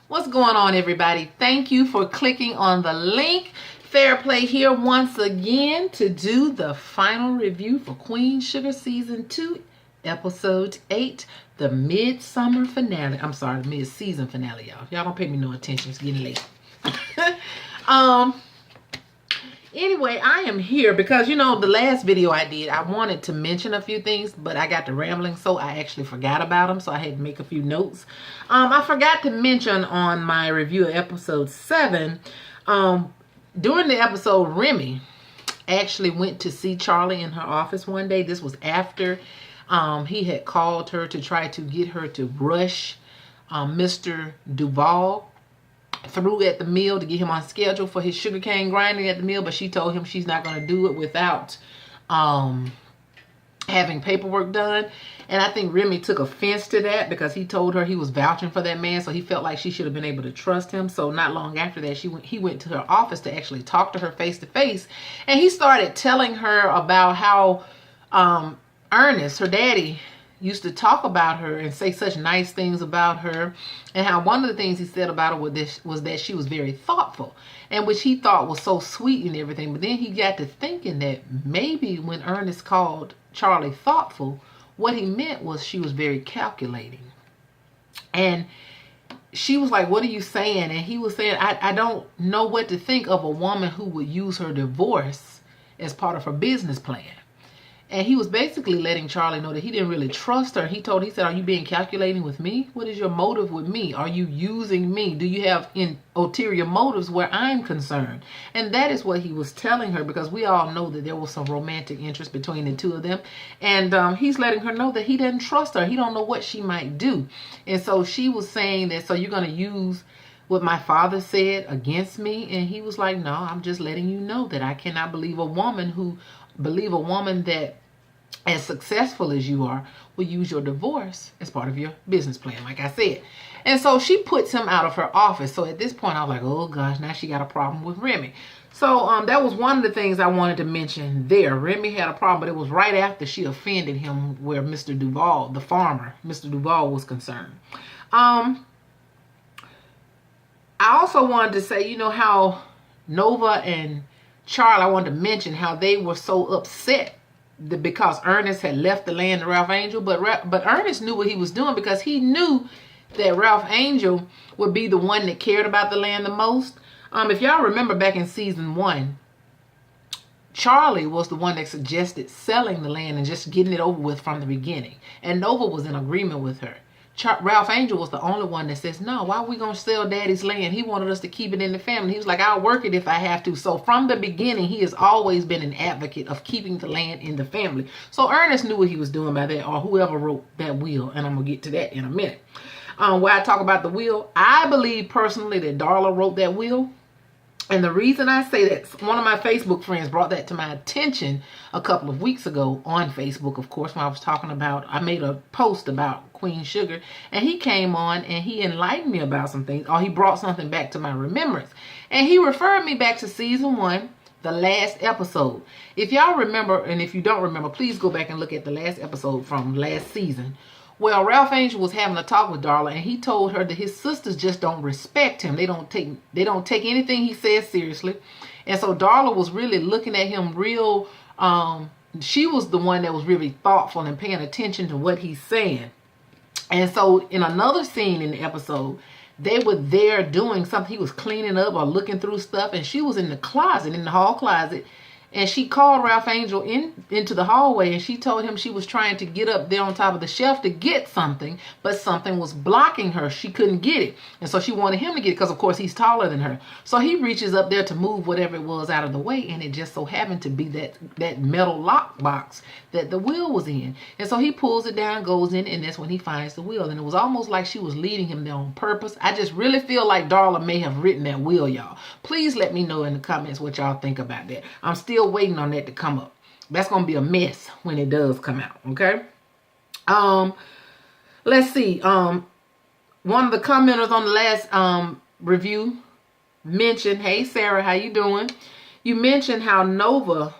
What's going on, everybody? Thank you for clicking on the link. Fair Play here once again to do the final review for Queen Sugar Season 2, Episode 8, the mid-summer finale. I'm sorry, the mid-season finale, y'all. Y'all don't pay me no attention. It's getting late. Anyway, I am here because, the last video I did, I wanted to mention a few things, but I got to rambling, so I actually forgot about them, so I had to make a few notes. I forgot to mention on my review of Episode 7, during the episode, Remy actually went to see Charlie in her office one day. This was after he had called her to try to get her to rush Mr. Duval through at the mill to get him on schedule for his sugarcane grinding at the mill, but she told him she's not going to do it without having paperwork done. And I think Remy took offense to that because he told her he was vouching for that man, so he felt like she should have been able to trust him. So not long after that, he went to her office to actually talk to her face to face, and he started telling her about how Ernest, her daddy, used to talk about her and say such nice things about her, and how one of the things he said about her was that she was very thoughtful, and which he thought was so sweet and everything. But then he got to thinking that maybe when Ernest called Charlie thoughtful, what he meant was she was very calculating. And she was like, "What are you saying?" And he was saying, I don't know what to think of a woman who would use her divorce as part of her business plan." And he was basically letting Charlie know that he didn't really trust her. He said, "Are you being calculating with me? What is your motive with me? Are you using me? Do you have ulterior motives where I'm concerned?" And that is what he was telling her, because we all know that there was some romantic interest between the two of them. And he's letting her know that he doesn't trust her. He don't know what she might do. And so she was saying that, "So you're going to use what my father said against me?" And he was like, "No, I'm just letting you know that I cannot believe a woman that as successful as you are will use your divorce as part of your business plan," like I said. And so she puts him out of her office. So at this point, I was like, oh gosh, now she got a problem with Remy. So that was one of the things I wanted to mention there. Remy had a problem, but it was right after she offended him where Mr. Duval, the farmer, Mr. Duval, was concerned. I also wanted to say, how Nova and Charlie, I wanted to mention how they were so upset because Ernest had left the land to Ralph Angel, but Ernest knew what he was doing, because he knew that Ralph Angel would be the one that cared about the land the most. If y'all remember back in season 1, Charlie was the one that suggested selling the land and just getting it over with from the beginning, and Nova was in agreement with her. Ralph Angel was the only one that says, "No, why are we going to sell Daddy's land? He wanted us to keep it in the family." He was like, "I'll work it if I have to." So from the beginning, he has always been an advocate of keeping the land in the family. So Ernest knew what he was doing by that, or whoever wrote that will, and I'm going to get to that in a minute. Where I talk about the will, I believe personally that Darla wrote that will. And the reason I say that, one of my Facebook friends brought that to my attention a couple of weeks ago on Facebook, of course, when I was talking about, I made a post about Queen Sugar, and he came on and he enlightened me about some things, or he brought something back to my remembrance. And he referred me back to season 1, the last episode. If y'all remember, and if you don't remember, please go back and look at the last episode from last season. Well, Ralph Angel was having a talk with Darla, and he told her that his sisters just don't respect him. They don't take anything he says seriously. And so Darla was really looking at him real, she was the one that was really thoughtful and paying attention to what he's saying. And so in another scene in the episode, they were there doing something. He was cleaning up or looking through stuff, and she was in the closet, in the hall closet. And she called Ralph Angel into the hallway, and she told him she was trying to get up there on top of the shelf to get something, but something was blocking her. She couldn't get it. And so she wanted him to get it because, of course, he's taller than her. So he reaches up there to move whatever it was out of the way, and it just so happened to be that metal lock box that the wheel was in. And so he pulls it down, goes in, and that's when he finds the wheel. And it was almost like she was leading him there on purpose. I just really feel like Darla may have written that wheel, y'all. Please let me know in the comments what y'all think about that. I'm still waiting on that to come up. That's going to be a mess when it does come out, okay? Let's see. One of the commenters on the last review mentioned, "Hey Sarah, how you doing?" You mentioned how Nova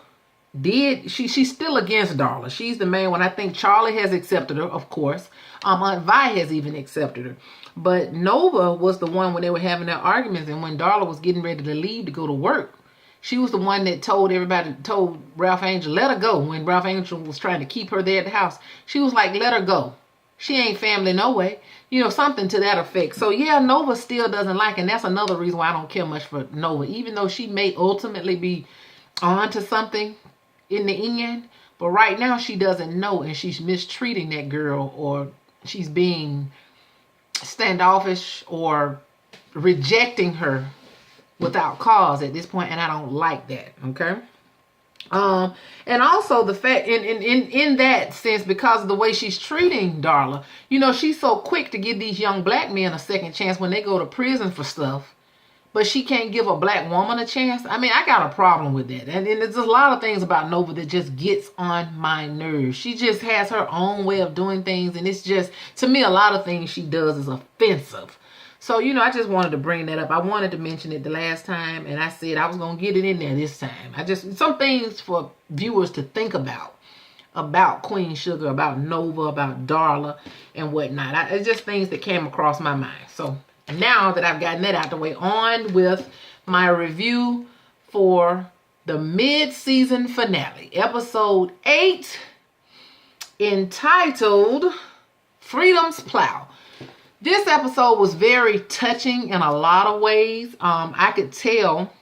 she's still against Darla. She's the main one. I think Charlie has accepted her, of course. Aunt Vi has even accepted her. But Nova was the one when they were having their arguments, and when Darla was getting ready to leave to go to work, she was the one that told Ralph Angel, let her go. When Ralph Angel was trying to keep her there at the house, she was like, let her go. She ain't family no way. You know, something to that effect. So yeah, Nova still doesn't like, and that's another reason why I don't care much for Nova. Even though she may ultimately be on to something in the end, but right now she doesn't know, and she's mistreating that girl, or she's being standoffish or rejecting her without cause at this point, and I don't like that. Okay. And also the fact in that sense, because of the way she's treating Darla, you know, she's so quick to give these young black men a second chance when they go to prison for stuff, but she can't give a black woman a chance. I mean, I got a problem with that. And there's a lot of things about Nova that just gets on my nerves. She just has her own way of doing things, and it's just, to me, a lot of things she does is offensive. So, you know, I just wanted to bring that up. I wanted to mention it the last time, and I said I was going to get it in there this time. Some things for viewers to think about Queen Sugar, about Nova, about Darla, and whatnot. It's just things that came across my mind. So, now that I've gotten that out the way, on with my review for the mid-season finale, episode 8, entitled Freedom's Plow. This episode was very touching in a lot of ways. I could tell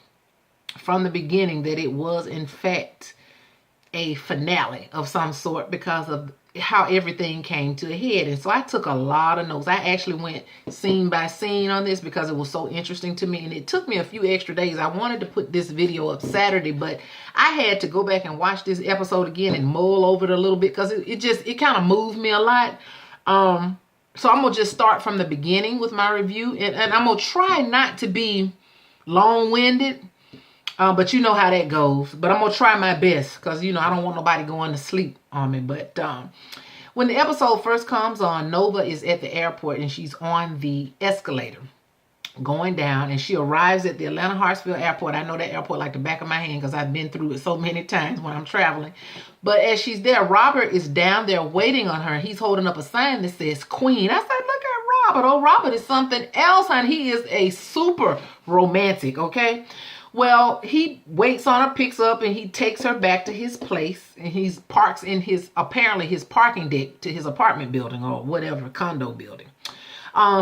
from the beginning that it was, in fact, a finale of some sort because of how everything came to a head. And so I took a lot of notes. I actually went scene by scene on this because it was so interesting to me. And it took me a few extra days. I wanted to put this video up Saturday, but I had to go back and watch this episode again and mull over it a little bit because it kind of moved me a lot. So I'm going to just start from the beginning with my review. And I'm going to try not to be long-winded. But you know how that goes. But I'm going to try my best because, you know, I don't want nobody going to sleep on me. But when the episode first comes on, Nova is at the airport and she's on the escalator going down. And she arrives at the Atlanta Hartsfield Airport. I know that airport like the back of my hand because I've been through it so many times when I'm traveling. But as she's there, Robert is down there waiting on her. He's holding up a sign that says Queen. I said, look at Robert. Oh, Robert is something else, honey. He is a super romantic, okay? Well, he waits on her, picks up, and he takes her back to his place. And he parks in apparently his parking deck to his apartment building or whatever, condo building.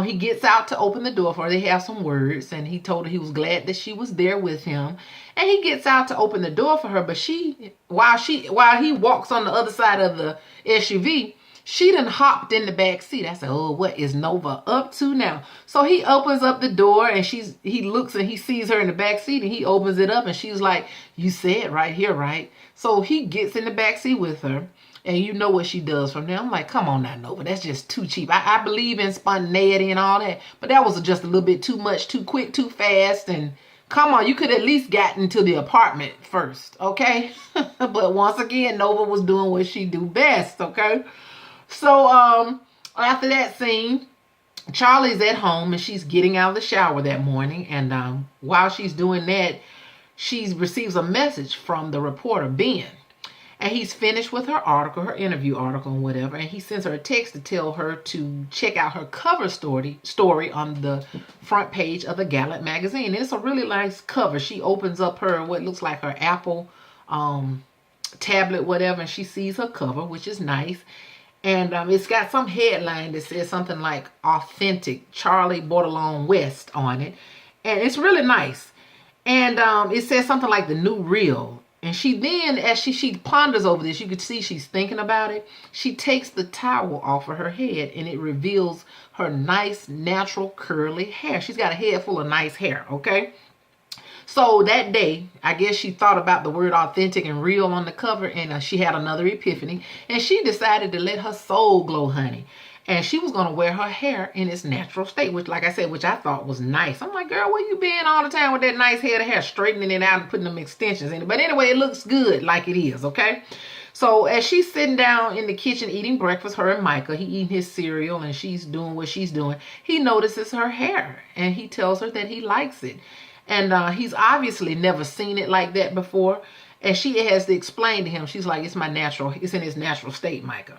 He gets out to open the door for her. They have some words, and he told her he was glad that she was there with him. And he gets out to open the door for her, but while he walks on the other side of the SUV, she done hopped in the back seat. I said, oh, what is Nova up to now? So he opens up the door, and he looks and he sees her in the back seat, and he opens it up, and she's like, you said right here, right? So he gets in the back seat with her. And you know what she does from there. I'm like, come on now, Nova. That's just too cheap. I believe in spontaneity and all that. But that was just a little bit too much, too quick, too fast. And come on, you could at least gotten to the apartment first, okay? But once again, Nova was doing what she do best, okay? So after that scene, Charlie's at home and she's getting out of the shower that morning. And while she's doing that, she receives a message from the reporter, Ben. And he's finished with her article, her interview article and whatever. And he sends her a text to tell her to check out her cover story on the front page of the Gallant magazine. And it's a really nice cover. She opens up what looks like her Apple tablet, whatever. And she sees her cover, which is nice. And it's got some headline that says something like Authentic Charlie Bordelon West on it. And it's really nice. And it says something like the new real. And she then, as she ponders over this, you could see she's thinking about it. She takes the towel off of her head and it reveals her nice, natural, curly hair. She's got a head full of nice hair, okay? So that day, I guess she thought about the word authentic and real on the cover, and she had another epiphany. And she decided to let her soul glow, honey. And she was going to wear her hair in its natural state, which, like I said, which I thought was nice. I'm like, girl, where you been all the time with that nice head of hair, straightening it out and putting them extensions in it? But anyway, it looks good like it is, okay? So as she's sitting down in the kitchen eating breakfast, her and Micah, he eating his cereal and she's doing what she's doing, he notices her hair and he tells her that he likes it. And he's obviously never seen it like that before. And she has to explain to him, she's like, it's in its natural state, Micah.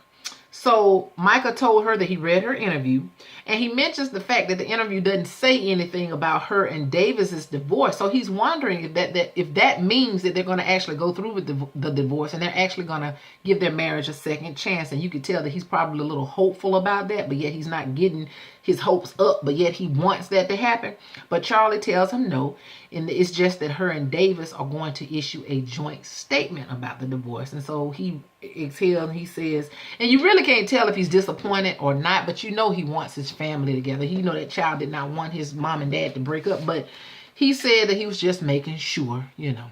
So Micah told her that he read her interview, and he mentions the fact that the interview doesn't say anything about her and Davis's divorce. So he's wondering if that means that they're going to actually go through with the divorce, and they're actually going to give their marriage a second chance. And you could tell that he's probably a little hopeful about that, but yet he's not getting his hopes up, but yet he wants that to happen. But Charlie tells him no, and it's just that her and Davis are going to issue a joint statement about the divorce. And so he exhales and he says, and you really can't tell if he's disappointed or not, but you know he wants his family together. He know that child did not want his mom and dad to break up, but he said that he was just making sure, you know.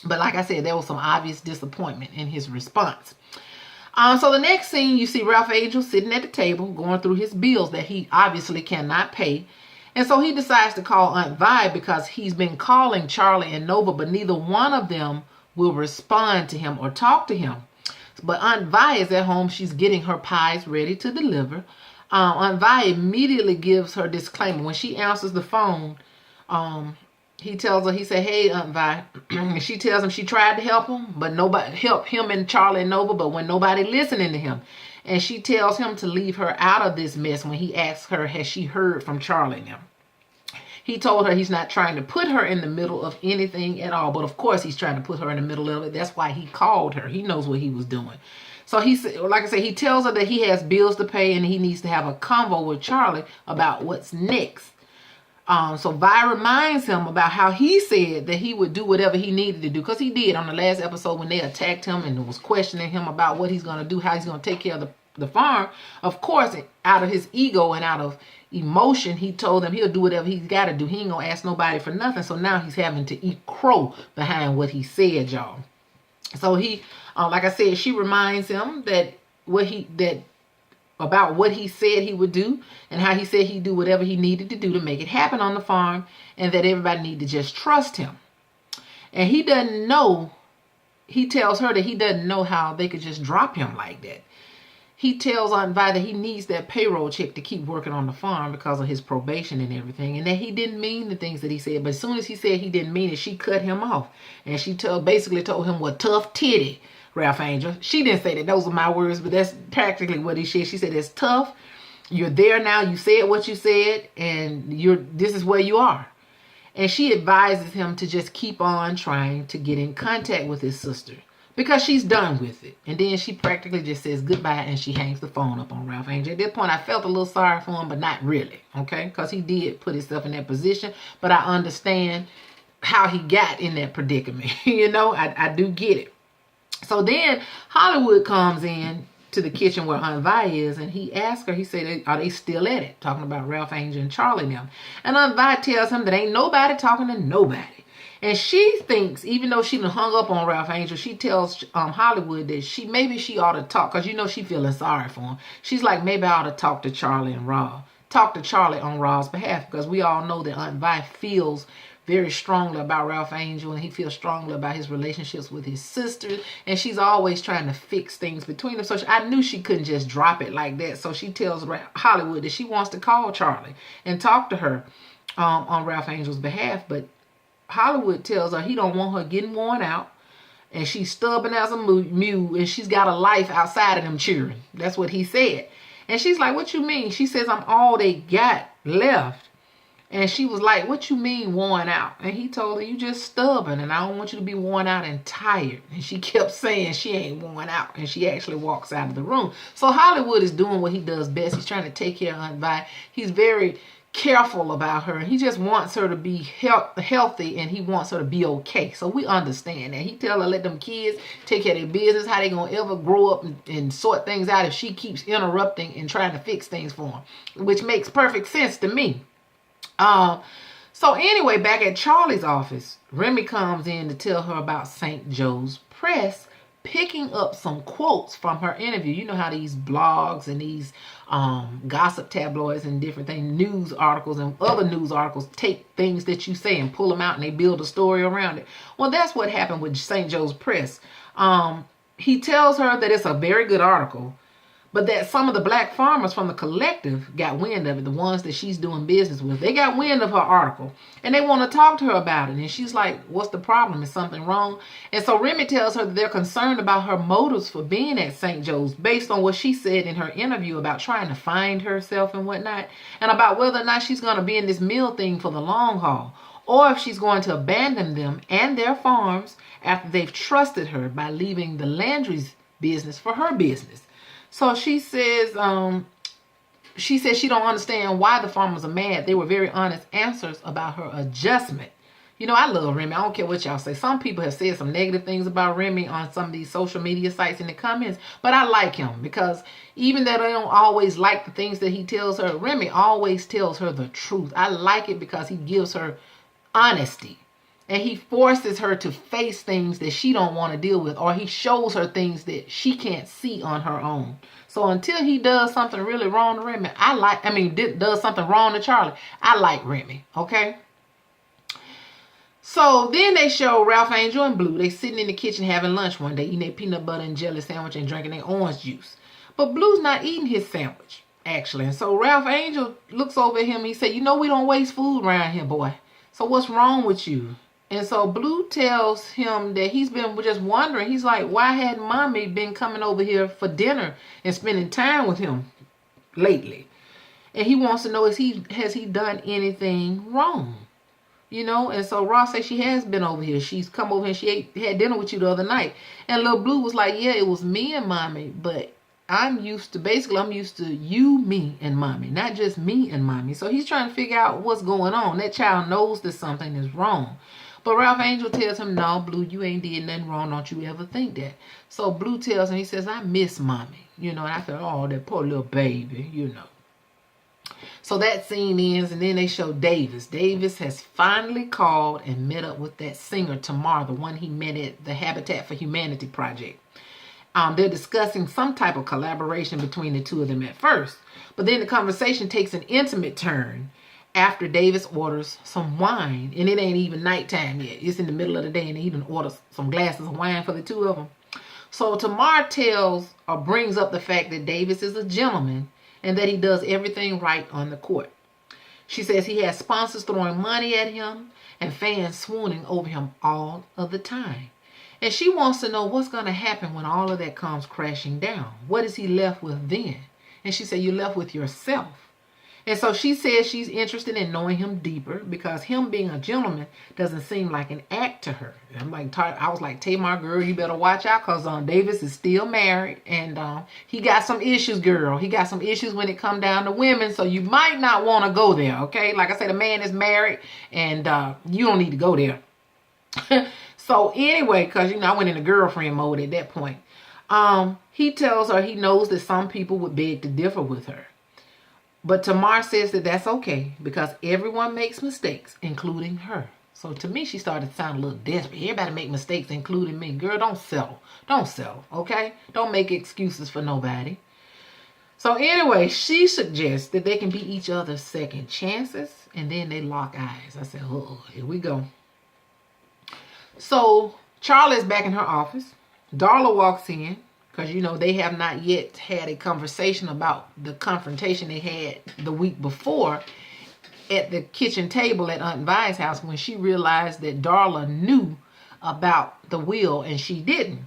But like I said, there was some obvious disappointment in his response. So the next scene, you see Ralph Angel sitting at the table going through his bills that he obviously cannot pay. And so he decides to call Aunt Vi because he's been calling Charlie and Nova, but neither one of them will respond to him or talk to him. But Aunt Vi is at home. She's getting her pies ready to deliver. Aunt Vi immediately gives her disclaimer. When she answers the phone, he tells her, he said, "Hey, Aunt Vi." And she tells him she tried to help him, but nobody helped him and Charlie and Nova, but when nobody listening to him. And she tells him to leave her out of this mess when he asks her, has she heard from Charlie and them? He told her he's not trying to put her in the middle of anything at all. But of course he's trying to put her in the middle of it. That's why he called her. He knows what he was doing. So he said, like I said, he tells her that he has bills to pay and he needs to have a convo with Charlie about what's next. So Vi reminds him about how he said that he would do whatever he needed to do. Because he did on the last episode when they attacked him and was questioning him about what he's going to do, how he's going to take care of the farm. Of course, out of his ego and out of emotion, he told them he'll do whatever he's got to do. He ain't going to ask nobody for nothing. So now he's having to eat crow behind what he said, y'all. So he, like I said, she reminds him that about what he said he would do and how he said he'd do whatever he needed to do to make it happen on the farm, and that everybody need to just trust him. And he doesn't know, he tells her that he doesn't know how they could just drop him like that. He tells Aunt Vi that he needs that payroll check to keep working on the farm because of his probation and everything, and that he didn't mean the things that he said. But as soon as he said he didn't mean it, she cut him off. And she basically told him, "Well, tough titty, Ralph Angel." She didn't say that. Those are my words, but that's practically what he said. She said, "It's tough. You're there now. You said what you said, and this is where you are." And she advises him to just keep on trying to get in contact with his sister because she's done with it. And then she practically just says goodbye and she hangs the phone up on Ralph Angel. At this point, I felt a little sorry for him, but not really, okay? Because he did put himself in that position, but I understand how he got in that predicament. You know, I do get it. So then Hollywood comes in to the kitchen where Aunt Vi is, and he asks her, he said, are they still at it? Talking about Ralph Angel and Charlie and them. And Aunt Vi tells him that ain't nobody talking to nobody. And she thinks, even though she done hung up on Ralph Angel, she tells Hollywood that maybe she ought to talk, because you know she feeling sorry for him. She's like, maybe I ought to talk to Charlie and Rob. Talk to Charlie on Rob's behalf, because we all know that Aunt Vi feels very strongly about Ralph Angel, and he feels strongly about his relationships with his sister, and she's always trying to fix things between them. So I knew she couldn't just drop it like that. So she tells Hollywood that she wants to call Charlie and talk to her on Ralph Angel's behalf, but Hollywood tells her he don't want her getting worn out, and she's stubborn as a mule, and she's got a life outside of them children. That's what he said. And she's like, "What you mean?" She says, "I'm all they got left." And she was like, "What you mean worn out?" And he told her, "You just stubborn, and I don't want you to be worn out and tired." And she kept saying she ain't worn out, and she actually walks out of the room. So Hollywood is doing what he does best. He's trying to take care of Aunt Vi. He's very careful about her. He just wants her to be healthy, and he wants her to be okay. So we understand that. He tell her, let them kids take care of their business. How they gonna ever grow up and sort things out if she keeps interrupting and trying to fix things for him, which makes perfect sense to me. So anyway, back at Charlie's office, Remy comes in to tell her about St. Joe's Press picking up some quotes from her interview. You know how these blogs and these gossip tabloids and different things, news articles and other news articles take things that you say and pull them out and they build a story around it. Well, that's what happened with St. Joe's Press. He tells her that it's a very good article, But that some of the black farmers from the collective got wind of it, the ones that she's doing business with. They got wind of her article, and they want to talk to her about it. And she's like, what's the problem? Is something wrong? And so Remy tells her that they're concerned about her motives for being at St. Joe's based on what she said in her interview about trying to find herself and whatnot, and about whether or not she's going to be in this mill thing for the long haul, or if she's going to abandon them and their farms after they've trusted her by leaving the Landry's business for her business. So she says she don't understand why the farmers are mad. They were very honest answers about her adjustment. You know, I love Remy. I don't care what y'all say. Some people have said some negative things about Remy on some of these social media sites in the comments, but I like him because even though they don't always like the things that he tells her, Remy always tells her the truth. I like it because he gives her honesty. And he forces her to face things that she don't want to deal with, or he shows her things that she can't see on her own. So until he does something really wrong to Remy, does something wrong to Charlie, I like Remy, okay? So then they show Ralph Angel and Blue. They sitting in the kitchen having lunch one day, eating their peanut butter and jelly sandwich and drinking their orange juice. But Blue's not eating his sandwich, actually. And so Ralph Angel looks over at him and he said, you know we don't waste food around here, boy. So what's wrong with you? And so Blue tells him that he's been just wondering. He's like, why hadn't Mommy been coming over here for dinner and spending time with him lately? And he wants to know, has he done anything wrong? You know, and so Ross says she has been over here. She's come over here and had dinner with you the other night. And little Blue was like, yeah, it was me and Mommy, but I'm used to you, me, and Mommy, not just me and Mommy. So he's trying to figure out what's going on. That child knows that something is wrong. But Ralph Angel tells him, no, Blue, you ain't did nothing wrong. Don't you ever think that. So Blue tells him, he says, I miss Mommy. You know, and I thought, oh, that poor little baby, you know. So that scene ends, and then they show Davis. Davis has finally called and met up with that singer, Tamar, the one he met at the Habitat for Humanity project. They're discussing some type of collaboration between the two of them at first. But then the conversation takes an intimate turn after Davis orders some wine. And it ain't even nighttime yet. It's in the middle of the day, and he even orders some glasses of wine for the two of them. So Tamar tells or brings up the fact that Davis is a gentleman and that he does everything right on the court. She says he has sponsors throwing money at him and fans swooning over him all of the time. And she wants to know what's going to happen when all of that comes crashing down. What is he left with then? And she said, you're left with yourself. And so she says she's interested in knowing him deeper because him being a gentleman doesn't seem like an act to her. I was like, Tamar, girl, you better watch out because Davis is still married. And he got some issues, girl. He got some issues when it come down to women. So you might not want to go there, okay? Like I said, a man is married and you don't need to go there. So anyway, because, I went into girlfriend mode at that point. He tells her he knows that some people would beg to differ with her. But Tamar says that that's okay because everyone makes mistakes, including her. So to me, she started to sound a little desperate. Everybody make mistakes, including me. Girl, don't settle. Don't settle, okay? Don't make excuses for nobody. So anyway, she suggests that they can be each other's second chances, and then they lock eyes. I said, oh, here we go. So Charlie's back in her office. Darla walks in. Because, they have not yet had a conversation about the confrontation they had the week before at the kitchen table at Aunt Vi's house when she realized that Darla knew about the will and she didn't.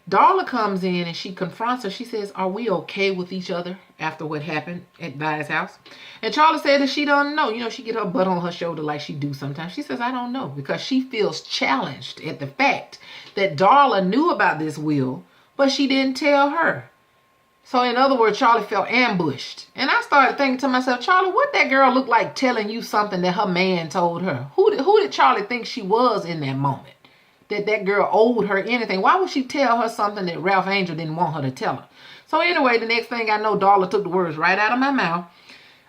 Darla comes in and she confronts her. She says, are we okay with each other after what happened at Vi's house? And Charlie said that she don't know. She get her butt on her shoulder like she do sometimes. She says, I don't know, because she feels challenged at the fact that Darla knew about this will, but she didn't tell her. So in other words, Charlie felt ambushed. And I started thinking to myself, Charlie, what that girl look like telling you something that her man told her? Who did Charlie think she was in that moment? That girl owed her anything? Why would she tell her something that Ralph Angel didn't want her to tell her? So anyway, the next thing I know, Darla took the words right out of my mouth.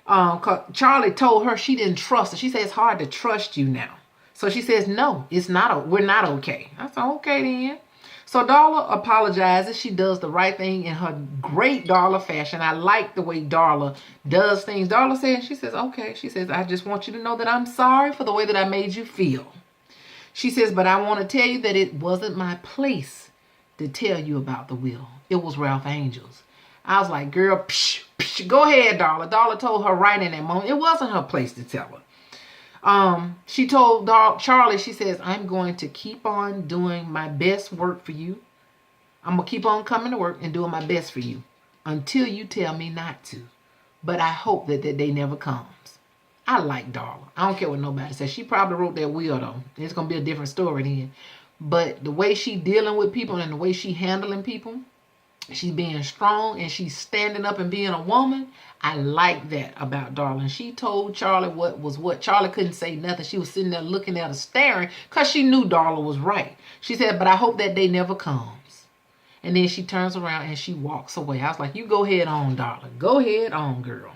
'Cause Charlie told her she didn't trust her. She said, it's hard to trust you now. So she says, no, we're not okay. I said, okay then. So Darla apologizes. She does the right thing in her great Darla fashion. I like the way Darla does things. Darla says, she says, okay. She says, I just want you to know that I'm sorry for the way that I made you feel. She says, but I want to tell you that it wasn't my place to tell you about the will. It was Ralph Angel's. I was like, girl, psh, psh, go ahead, Darla. Darla told her right in that moment. It wasn't her place to tell her. She told Charlie, she says, I'm going to keep on doing my best work for you. I'm going to keep on coming to work and doing my best for you until you tell me not to. But I hope that day never comes. I like Darla. I don't care what nobody says. She probably wrote that will, though. It's going to be a different story then. But the way she dealing with people and the way she handling people, she's being strong and she's standing up and being a woman. I like that about Darla. She told Charlie what was what. Charlie couldn't say nothing. She was sitting there looking at her, staring, because she knew Darla was right. She said, but I hope that day never comes. And then she turns around and she walks away. I was like, you go ahead on, Darla. Go ahead on, girl.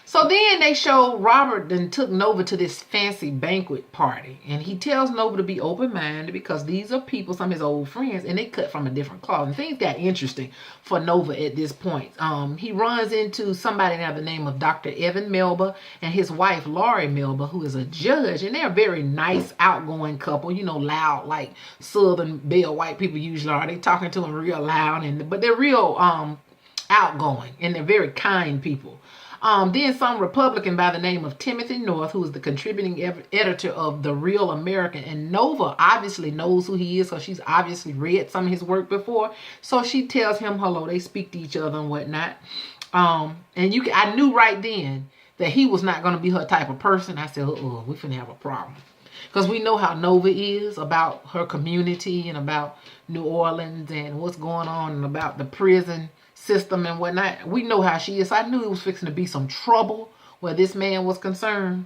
So then they showed Robert then took Nova to this fancy banquet party. And he tells Nova to be open-minded because these are people, some of his old friends, and they cut from a different cloth. And things got interesting for Nova at this point. He runs into somebody by the name of Dr. Evan Melba and his wife, Laurie Melba, who is a judge. And they're a very nice, outgoing couple, you know, loud, like Southern Belle white people usually are. They talking to him real loud, but they're real outgoing, and they're very kind people. Then some Republican by the name of Timothy North, who is the contributing editor of The Real American. And Nova obviously knows who he is, so she's obviously read some of his work before. So she tells him hello. They speak to each other and whatnot. And I knew right then that he was not going to be her type of person. I said, we finna have a problem. Because we know how Nova is about her community and about New Orleans and what's going on and about the prison system and whatnot. We know how she is. So I knew it was fixing to be some trouble where this man was concerned.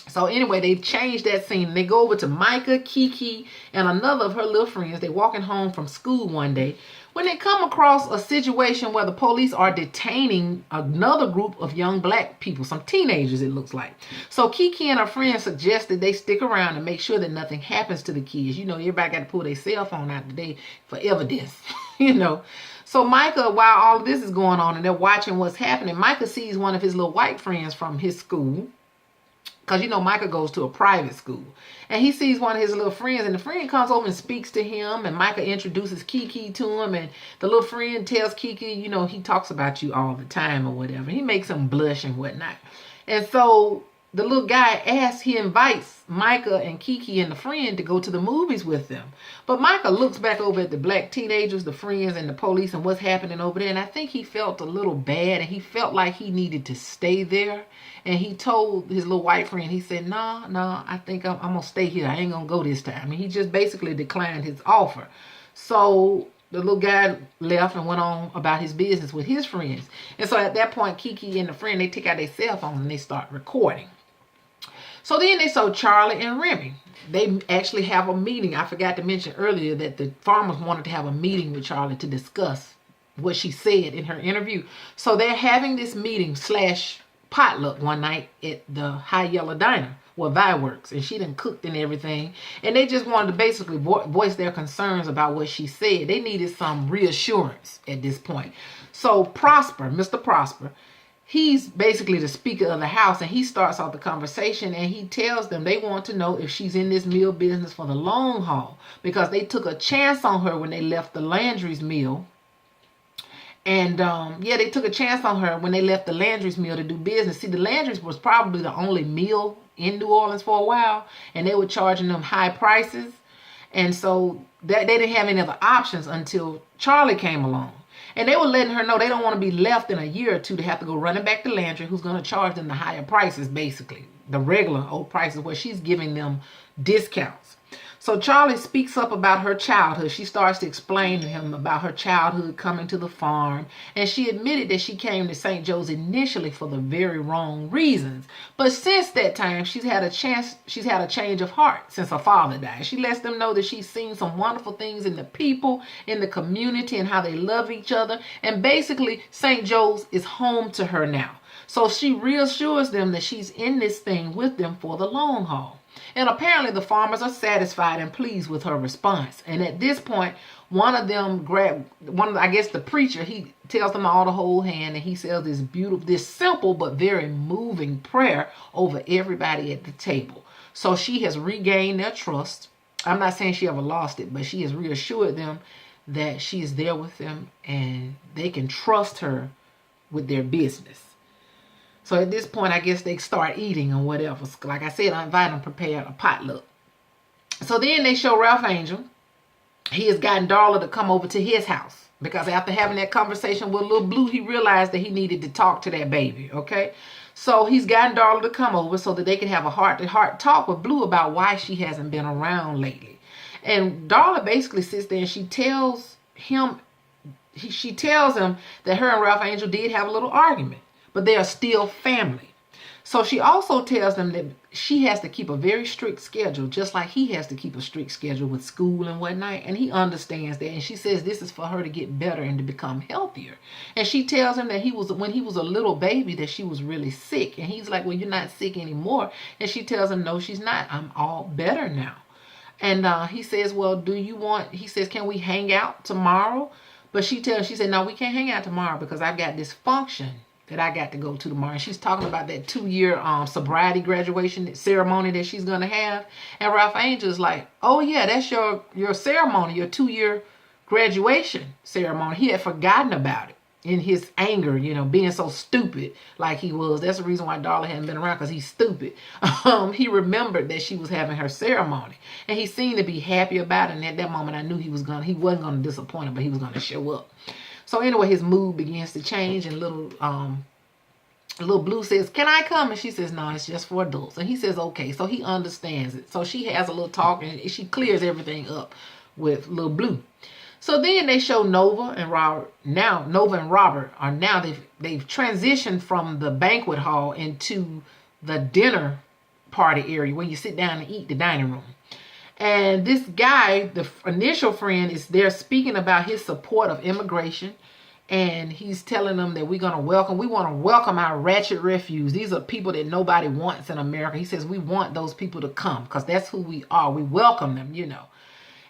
So anyway, they changed that scene. They go over to Micah, Kiki, and another of her little friends. They're walking home from school one day when they come across a situation where the police are detaining another group of young black people, some teenagers it looks like. So Kiki and her friends suggested they stick around and make sure that nothing happens to the kids. You know, everybody got to pull their cell phone out today for evidence, you know. So Micah, while all of this is going on and they're watching what's happening, Micah sees one of his little white friends from his school. Because, you know, Micah goes to a private school. And he sees one of his little friends. And the friend comes over and speaks to him. And Micah introduces Kiki to him. And the little friend tells Kiki, you know, he talks about you all the time or whatever. He makes him blush and whatnot. And so the little guy he invites Micah and Kiki and the friend to go to the movies with them. But Micah looks back over at the black teenagers, the friends, and the police and what's happening over there. And I think he felt a little bad and he felt like he needed to stay there. And he told his little white friend, he said, no, I think I'm going to stay here. I ain't going to go this time. And he just basically declined his offer. So the little guy left and went on about his business with his friends. And so at that point, Kiki and the friend, they take out their cell phone and they start recording. So then they saw Charlie and Remy. They actually have a meeting. I forgot to mention earlier that the farmers wanted to have a meeting with Charlie to discuss what she said in her interview. So they're having this meeting / potluck one night at the High Yellow Diner where Vi works, and she done cooked and everything. And they just wanted to basically voice their concerns about what she said. They needed some reassurance at this point. So Mr. Prosper, he's basically the Speaker of the House, and he starts off the conversation and he tells them they want to know if she's in this mill business for the long haul because they took a chance on her when they left the Landry's mill. And they took a chance on her when they left the Landry's mill to do business. See, the Landry's was probably the only mill in New Orleans for a while, and they were charging them high prices. And so they didn't have any other options until Charlie came along. And they were letting her know they don't want to be left in a year or two to have to go running back to Landry, who's going to charge them the higher prices, basically. The regular old prices where she's giving them discounts. So Charlie speaks up about her childhood. She starts to explain to him about her childhood coming to the farm. And she admitted that she came to St. Joe's initially for the very wrong reasons. But since that time, she's had a change of heart since her father died. She lets them know that she's seen some wonderful things in the people, in the community, and how they love each other. And basically, St. Joe's is home to her now. So she reassures them that she's in this thing with them for the long haul. And apparently the farmers are satisfied and pleased with her response. And at this point, one of them the preacher, he tells them all to hold hand, and he says this simple but very moving prayer over everybody at the table. So she has regained their trust. I'm not saying she ever lost it, but she has reassured them that she is there with them and they can trust her with their business. So at this point, I guess they start eating or whatever. Like I said, I invite them prepared a potluck. So then they show Ralph Angel. He has gotten Darla to come over to his house because after having that conversation with Little Blue, he realized that he needed to talk to that baby, okay? So he's gotten Darla to come over so that they can have a heart-to-heart talk with Blue about why she hasn't been around lately. And Darla basically sits there and she tells him that her and Ralph Angel did have a little argument, but they are still family. So she also tells them that she has to keep a very strict schedule, just like he has to keep a strict schedule with school and whatnot. And he understands that. And she says this is for her to get better and to become healthier. And she tells him that when he was a little baby, that she was really sick. And he's like, well, you're not sick anymore. And she tells him, no, she's not. I'm all better now. And he says, well, he says, can we hang out tomorrow? But she said, no, we can't hang out tomorrow because I've got this function that I got to go to tomorrow. And she's talking about that 2-year sobriety graduation ceremony that she's going to have. And Ralph Angel is like, oh yeah, that's your ceremony, your 2-year graduation ceremony. He had forgotten about it in his anger, being so stupid like he was. That's the reason why Darla hadn't been around, because he's stupid. He remembered that she was having her ceremony. And he seemed to be happy about it. And at that moment, I knew he wasn't going to disappoint her, but he was going to show up. So anyway, his mood begins to change, and little Blue says, can I come? And she says, no, it's just for adults. And he says, okay. So he understands it. So she has a little talk, and she clears everything up with little Blue. So then they show Nova and Robert. Now Nova and Robert are they've transitioned from the banquet hall into the dinner party area where you sit down and eat, the dining room. And this guy, the initial friend, is there speaking about his support of immigration. And he's telling them that we want to welcome our ratchet refuse. These are people that nobody wants in America. He says we want those people to come because that's who we are. We welcome them,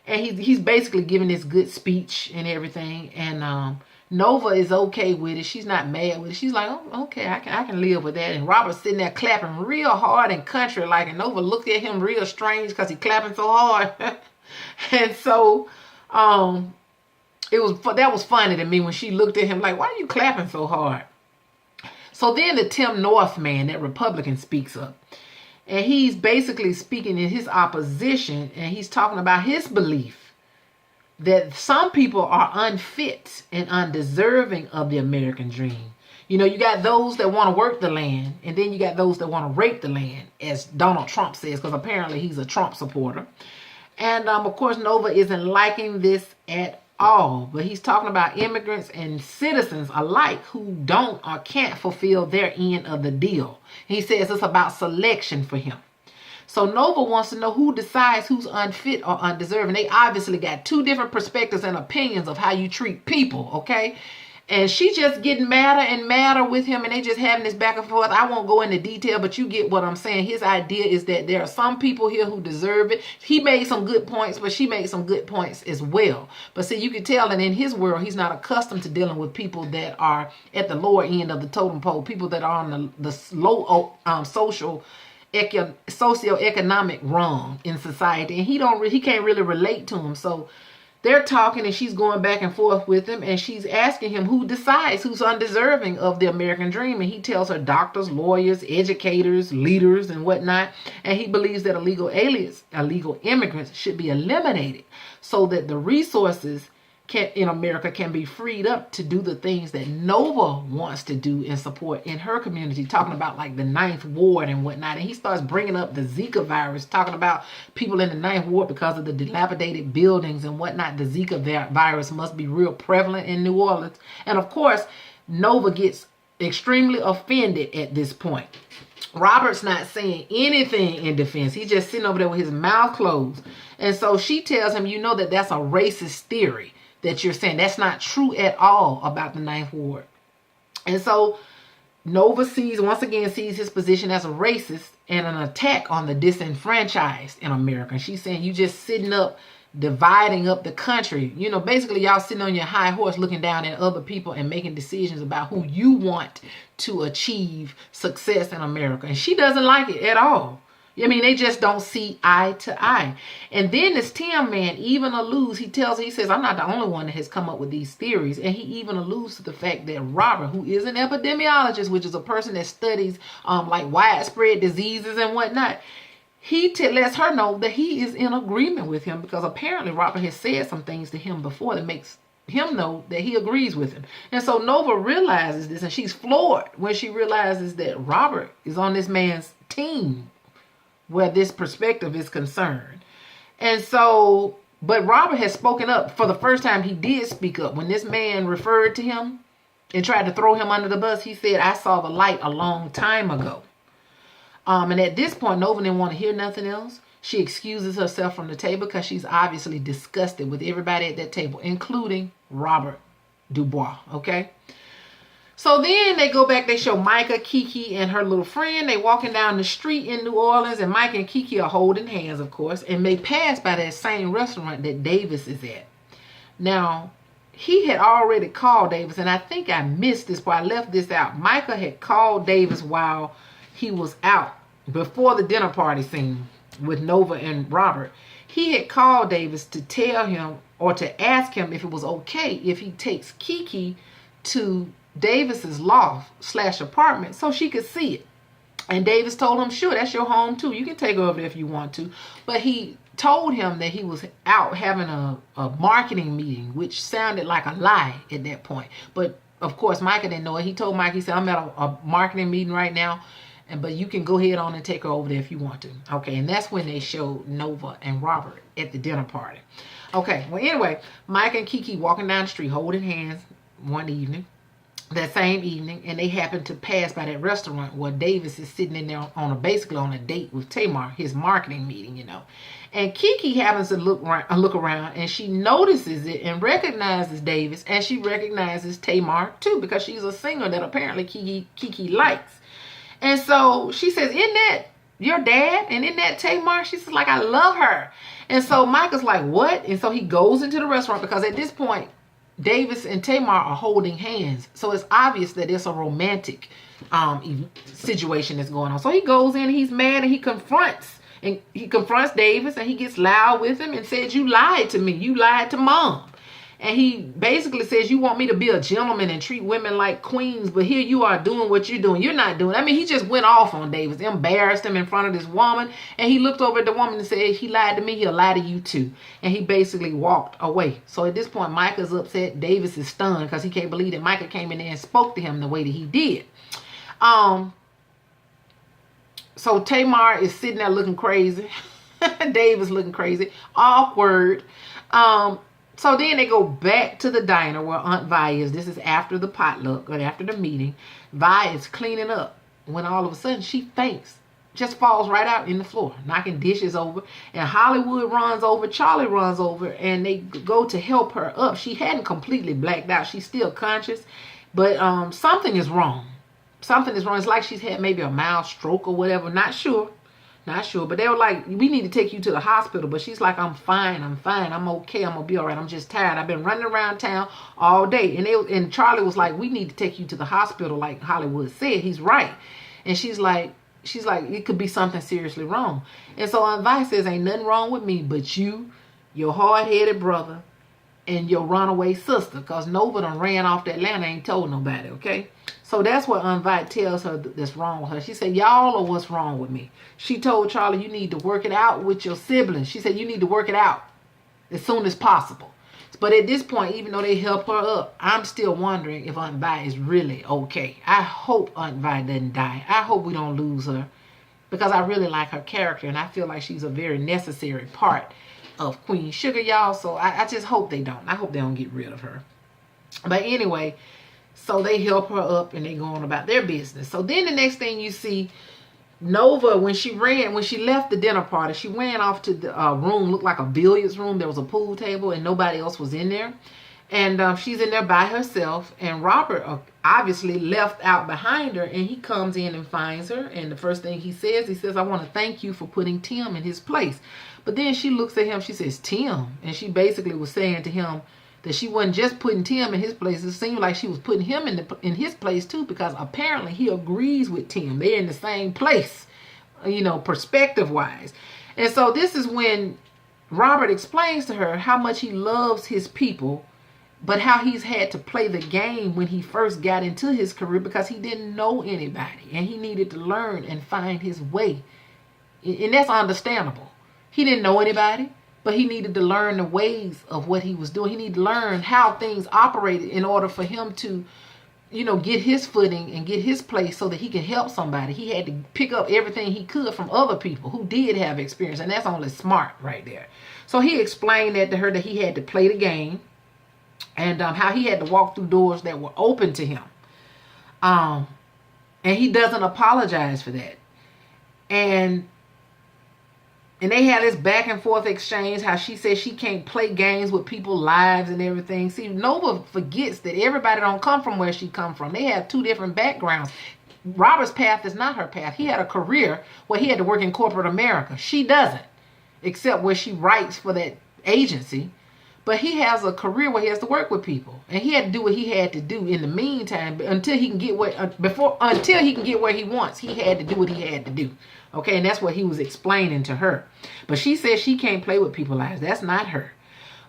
And he's basically giving this good speech and everything. And Nova is okay with it. She's not mad with it. She's like, oh, okay, I can live with that. And Robert's sitting there clapping real hard and country like, and Nova looked at him real strange because he's clapping so hard. And so that was funny to me when she looked at him like, why are you clapping so hard? So then the Tim North man, that Republican, speaks up. And he's basically speaking in his opposition, and he's talking about his belief that some people are unfit and undeserving of the American dream. You got those that want to work the land, and then you got those that want to rape the land, as Donald Trump says, because apparently he's a Trump supporter. And of course, Nova isn't liking this at all. But he's talking about immigrants and citizens alike who don't or can't fulfill their end of the deal. He says it's about selection for him. So Nova wants to know who decides who's unfit or undeserving. They obviously got 2 different perspectives and opinions of how you treat people, okay? And she just getting madder and madder with him, and they just having this back and forth. I won't go into detail, but you get what I'm saying. His idea is that there are some people here who deserve it. He made some good points, but she made some good points as well. But see, you can tell that in his world, he's not accustomed to dealing with people that are at the lower end of the totem pole, people that are on the low socioeconomic rung in society, and he can't really relate to him. So they're talking, and she's going back and forth with him, and she's asking him who decides who's undeserving of the American dream. And he tells her doctors, lawyers, educators, leaders, and whatnot. And he believes that illegal immigrants should be eliminated so that the resources in America can be freed up to do the things that Nova wants to do and support in her community, talking about like the 9th Ward and whatnot. And he starts bringing up the Zika virus, talking about people in the 9th Ward because of the dilapidated buildings and whatnot. The Zika virus must be real prevalent in New Orleans. And of course, Nova gets extremely offended at this point. Robert's not saying anything in defense. He's just sitting over there with his mouth closed. And so she tells him, that's a racist theory that you're saying. That's not true at all about the 9th Ward. And so Nova once again sees his position as a racist and an attack on the disenfranchised in America. And she's saying you just sitting up, dividing up the country. Basically y'all sitting on your high horse looking down at other people and making decisions about who you want to achieve success in America. And she doesn't like it at all. I mean, they just don't see eye to eye. And then this Tim man even alludes, he says, I'm not the only one that has come up with these theories. And he even alludes to the fact that Robert, who is an epidemiologist, which is a person that studies like widespread diseases and whatnot, he lets her know that he is in agreement with him, because apparently Robert has said some things to him before that makes him know that he agrees with him. And so Nova realizes this, and she's floored when she realizes that Robert is on this man's team where this perspective is concerned. And so, but Robert has spoken up. For the first time, he did speak up. When this man referred to him and tried to throw him under the bus, he said, I saw the light a long time ago. And at this point, Nova didn't want to hear nothing else. She excuses herself from the table because she's obviously disgusted with everybody at that table, including Robert Dubois, okay? So then they go back, they show Micah, Kiki, and her little friend. They walking down the street in New Orleans, and Micah and Kiki are holding hands, of course, and they pass by that same restaurant that Davis is at. Now, he had already called Davis, and I think I missed this, but I left this out. Micah had called Davis while he was out, before the dinner party scene with Nova and Robert. He had called Davis to tell him, or to ask him if it was okay if he takes Kiki to Davis's loft/apartment so she could see it. And Davis told him, sure, that's your home too. You can take her over there if you want to. But he told him that he was out having a marketing meeting, which sounded like a lie at that point. But of course, Micah didn't know it. He told Mike, he said, I'm at a marketing meeting right now, but you can go ahead on and take her over there if you want to. Okay, and that's when they showed Nova and Robert at the dinner party. Okay, well, anyway, Mike and Kiki walking down the street holding hands one evening, that same evening, and they happen to pass by that restaurant where Davis is sitting in there basically on a date with Tamar, his marketing meeting, you know. And Kiki happens to look around, and she notices it and recognizes Davis, and she recognizes Tamar too, because she's a singer that apparently Kiki likes. And so she says, isn't that your dad? And isn't that Tamar? She says, like, I love her. And so Micah's like, what? And so he goes into the restaurant, because at this point, Davis and Tamar are holding hands. So it's obvious that it's a romantic situation that's going on. So he goes in, he's mad, and he confronts Davis, and he gets loud with him and says, you lied to me. You lied to mom. And he basically says, you want me to be a gentleman and treat women like queens, but here you are doing what you're doing. You're not doing it. I mean, he just went off on Davis, embarrassed him in front of this woman. And he looked over at the woman and said, he lied to me, he'll lie to you too. And he basically walked away. So at this point, Micah's upset. Davis is stunned because he can't believe that Micah came in there and spoke to him the way that he did. So Tamar is sitting there looking crazy. Davis looking crazy. Awkward. So then they go back to the diner where Aunt Vi is. This is after the potluck, or after the meeting. Vi is cleaning up when all of a sudden she faints. Just falls right out in the floor, knocking dishes over. And Hollywood runs over, Charlie runs over, and they go to help her up. She hadn't completely blacked out. She's still conscious, but something is wrong. Something is wrong. It's like she's had maybe a mild stroke or whatever. Not sure. But they were like, we need to take you to the hospital. But she's like, I'm fine. I'm okay. I'm going to be all right. I'm just tired. I've been running around town all day. And Charlie was like, we need to take you to the hospital like Hollywood said. He's right. And she's like, it could be something seriously wrong. And so Aunt Vi says, ain't nothing wrong with me but you, your hard-headed brother, and your runaway sister. Because Nova done ran off to Atlanta, ain't told nobody, okay? So that's what Aunt Vi tells her that's wrong with her. She said, y'all are what's wrong with me. She told Charlie, you need to work it out with your siblings. She said, you need to work it out as soon as possible. But at this point, even though they help her up, I'm still wondering if Aunt Vi is really okay. I hope Aunt Vi doesn't die. I hope we don't lose her, because I really like her character, and I feel like she's a very necessary part of Queen Sugar, y'all. So I just hope they don't. I hope they don't get rid of her. But anyway, so they help her up and they go on about their business. So then the next thing you see, Nova, when she left the dinner party, she ran off to the room, looked like a billiards room. There was a pool table and nobody else was in there. And she's in there by herself. And Robert obviously left out behind her, and he comes in and finds her. And the first thing he says, I want to thank you for putting Tim in his place. But then she looks at him, she says, Tim. And she basically was saying to him that she wasn't just putting Tim in his place. It seemed like she was putting him in his place too, because apparently he agrees with Tim. They're in the same place perspective wise. And so this is when Robert explains to her how much he loves his people, but how he's had to play the game when he first got into his career because he didn't know anybody and he needed to learn and find his way. And that's understandable. He didn't know anybody, but he needed to learn the ways of what he was doing. He needed to learn how things operated in order for him to, get his footing and get his place so that he could help somebody. He had to pick up everything he could from other people who did have experience, and that's only smart right there. So he explained that to her, that he had to play the game, and how he had to walk through doors that were open to him. And he doesn't apologize for that. And they had this back and forth exchange, how she says she can't play games with people's lives and everything. See, Nova forgets that everybody don't come from where she come from. They have two different backgrounds. Robert's path is not her path. He had a career where he had to work in corporate America. She doesn't, except where she writes for that agency. But he has a career where he has to work with people, and he had to do what he had to do in the meantime until he can get where he wants. He had to do what he had to do. Okay, and that's what he was explaining to her. But she says she can't play with people's lives. That's not her.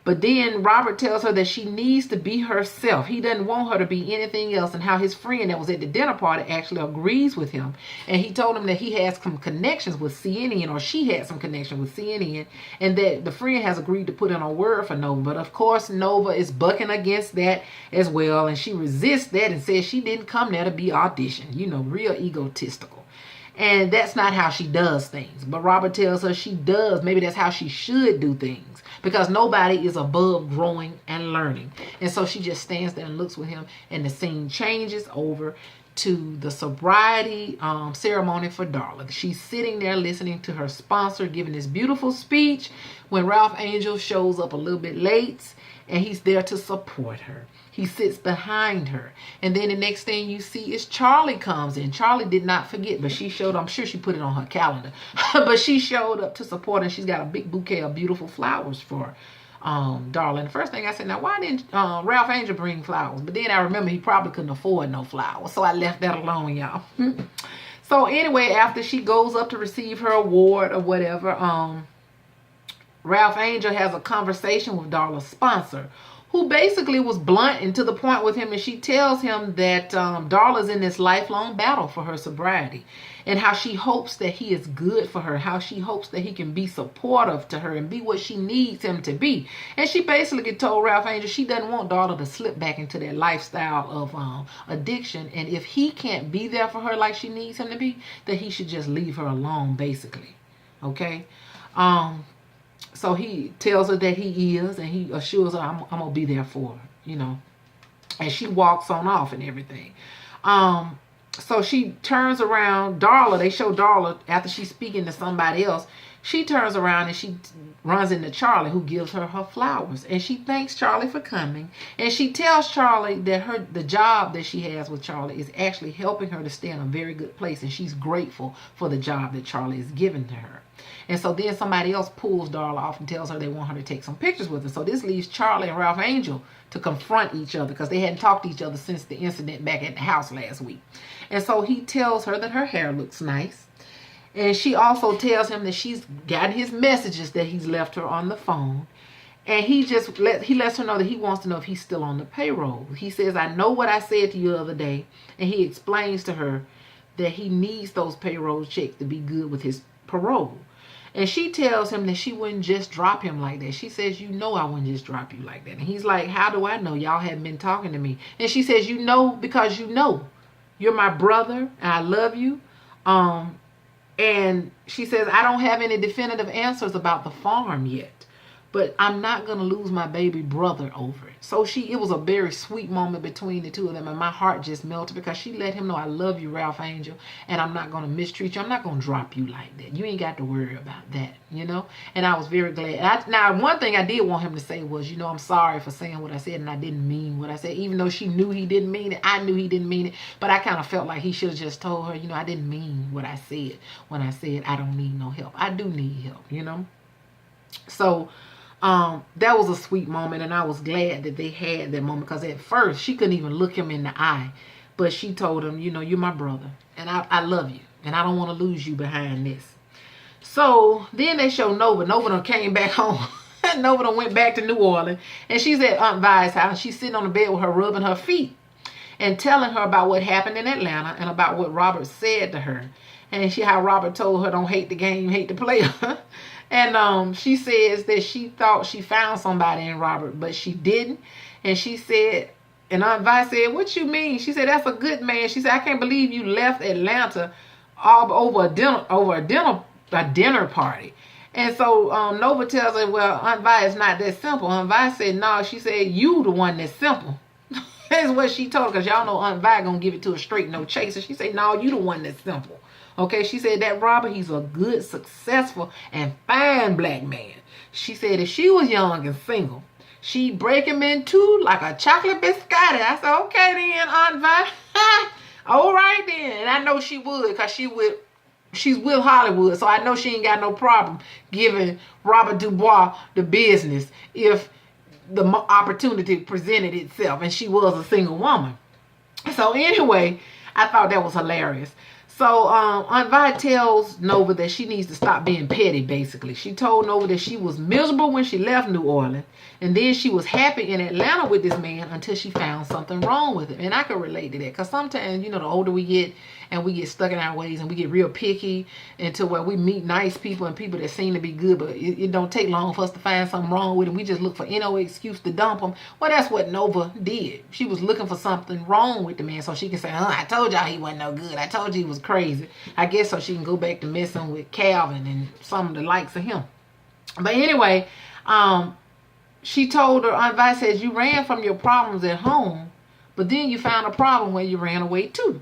But then Robert tells her that she needs to be herself. He doesn't want her to be anything else, and how his friend that was at the dinner party actually agrees with him. And he told him that he has some connections with CNN, or she had some connection with CNN, and that the friend has agreed to put in a word for Nova. But of course, Nova is bucking against that as well, and she resists that and says she didn't come there to be auditioned. Real egotistical. And that's not how she does things. But Robert tells her she does. Maybe that's how she should do things, because nobody is above growing and learning. And so she just stands there and looks with him, and the scene changes over to the sobriety ceremony for Darla. She's sitting there listening to her sponsor giving this beautiful speech when Ralph Angel shows up a little bit late, and he's there to support her. He sits behind her. And then the next thing you see is Charlie comes in. Charlie did not forget, but she showed up. I'm sure she put it on her calendar. But she showed up to support her. She's got a big bouquet of beautiful flowers for Darla. The first thing I said, now why didn't Ralph Angel bring flowers? But then I remember he probably couldn't afford no flowers. So I left that alone, y'all. So anyway, after she goes up to receive her award or whatever, Ralph Angel has a conversation with Darla's sponsor, who basically was blunt and to the point with him. And she tells him that Darla's in this lifelong battle for her sobriety, and how she hopes that he is good for her, how she hopes that he can be supportive to her and be what she needs him to be. And she basically told Ralph Angel she doesn't want Darla to slip back into that lifestyle of addiction. And if he can't be there for her like she needs him to be, that he should just leave her alone, basically. Okay? So he tells her that he is, and he assures her, I'm going to be there for her, And she walks on off and everything. So she turns around. Darla, they show Darla, after she's speaking to somebody else, she turns around and she runs into Charlie, who gives her her flowers. And she thanks Charlie for coming. And she tells Charlie that the job that she has with Charlie is actually helping her to stay in a very good place. And she's grateful for the job that Charlie is giving to her. And so then somebody else pulls Darla off and tells her they want her to take some pictures with her. So this leaves Charlie and Ralph Angel to confront each other, because they hadn't talked to each other since the incident back at the house last week. And so he tells her that her hair looks nice. And she also tells him that she's gotten his messages that he's left her on the phone. And he lets her know that he wants to know if he's still on the payroll. He says, I know what I said to you the other day. And he explains to her that he needs those payroll checks to be good with his parole. And she tells him that she wouldn't just drop him like that. She says, I wouldn't just drop you like that. And he's like, how do I know? Y'all haven't been talking to me. And she says, because you're my brother and I love you. And she says, I don't have any definitive answers about the farm yet, but I'm not going to lose my baby brother over it. So it was a very sweet moment between the two of them. And my heart just melted, because she let him know, I love you, Ralph Angel, and I'm not going to mistreat you. I'm not going to drop you like that. You ain't got to worry about that, And I was very glad. Now, one thing I did want him to say was, I'm sorry for saying what I said, and I didn't mean what I said. Even though she knew he didn't mean it, I knew he didn't mean it. But I kind of felt like he should have just told her, I didn't mean what I said when I said I don't need no help. I do need help, So that was a sweet moment, and I was glad that they had that moment, because at first she couldn't even look him in the eye, but she told him, you're my brother, and I love you, and I don't want to lose you behind this. So then they show Nova. Nova done came back home. Nova done went back to New Orleans, and she's at Aunt Vi's house. She's sitting on the bed with her, rubbing her feet and telling her about what happened in Atlanta and about what Robert said to her. And how Robert told her, don't hate the game, hate the player. And she says that she thought she found somebody in Robert, but she didn't. And she said, and Aunt Vi said, what you mean? She said, that's a good man. She said, I can't believe you left Atlanta all over a dinner party. And so Nova tells her, well, Aunt Vi, it's not that simple. Aunt Vi said, no. She said, you the one that's simple. That's what she told her, because y'all know Aunt Vi gonna give it to her straight, no chaser. She said, no, you the one that's simple. Okay, she said that Robert, he's a good, successful, and fine black man. She said if she was young and single, she'd break him in two like a chocolate biscotti. I said, okay then, Aunt Vi. All right then. And I know she would, because she's with Hollywood, so I know she ain't got no problem giving Robert Dubois the business if the opportunity presented itself, and she was a single woman. So anyway, I thought that was hilarious. So Aunt Vi tells Nova that she needs to stop being petty, basically. She told Nova that she was miserable when she left New Orleans, and then she was happy in Atlanta with this man until she found something wrong with him. And I can relate to that, because sometimes, the older we get and we get stuck in our ways and we get real picky until where we meet nice people and people that seem to be good, but it don't take long for us to find something wrong with them. We just look for any excuse to dump them. Well, that's what Nova did. She was looking for something wrong with the man so she can say, I told y'all he wasn't no good. I told you he was crazy. I guess so she can go back to messing with Calvin and some of the likes of him. But anyway, she told her, Aunt Vi says, you ran from your problems at home, but then you found a problem where you ran away too.